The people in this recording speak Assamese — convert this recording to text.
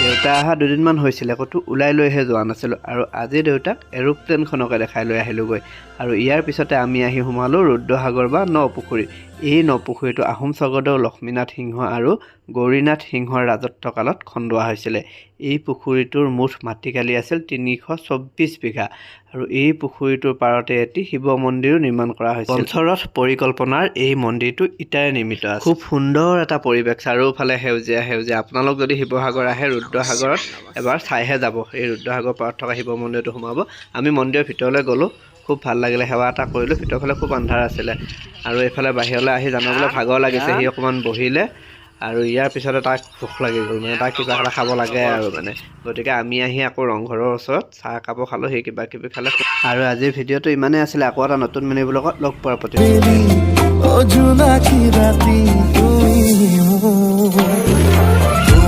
দেউতা অহা দুদিনমান হৈছিলে, ক'তো ওলাই লৈহে যোৱা নাছিলোঁ আৰু আজি দেউতাক এৰোপ্লেনখনকে দেখাই লৈ আহিলোঁগৈ। আৰু ইয়াৰ পিছতে আমি আহি সোমালোঁ ৰুদ্ৰসাগৰ বা নপুখুৰী। এই নপুখুৰীটো আহোম স্বৰ্গদেউ লক্ষ্মীনাথ সিংহ আৰু গৌৰীনাথ সিংহৰ ৰাজত্বকালত খন্দোৱা হৈছিলে। এই পুখুৰীটোৰ মুঠ মাটিকালি আছিল 324 বিঘা আৰু এই পুখুৰীটোৰ পাৰতে এটি শিৱ মন্দিৰো নিৰ্মাণ কৰা হৈছিল। পঞ্চৰথ পৰিকল্পনাৰ এই মন্দিৰটো ইটাৰে নিৰ্মিত আছে। খুব সুন্দৰ এটা পৰিৱেশ, চাৰিওফালে সেউজীয়া সেউজীয়া। আপোনালোক যদি শিৱসাগৰ আহে ৰুদ্ৰসাগৰত এবাৰ চাইহে যাব। এই ৰুদ্ৰসাগৰ পাৰত থকা শিৱ মন্দিৰটো সোমাব। আমি মন্দিৰৰ ভিতৰলৈ গ'লোঁ, খুব ভাল লাগিলে, সেৱা এটা কৰিলোঁ। ভিতৰফালে খুব আন্ধাৰ আছিলে আৰু এইফালে বাহিৰলৈ আহি জানো বোলে ভাগৰ লাগিছে, সি অকণমান বহিলে আৰু ইয়াৰ পিছতে তাক ভোক লাগি গ'ল, মানে তাক কিবা এটা খাব লাগে আৰু মানে। গতিকে আমি আহি আকৌ ৰংঘৰৰ ওচৰত চাহ একাপো খালোঁ, সি কিবা কিবি খালে। আৰু আজিৰ ভিডিঅ'টো ইমানেই আছিলে। আকৌ এটা নতুন মিনি ব্লগত লগ পোৱাৰ প্ৰতি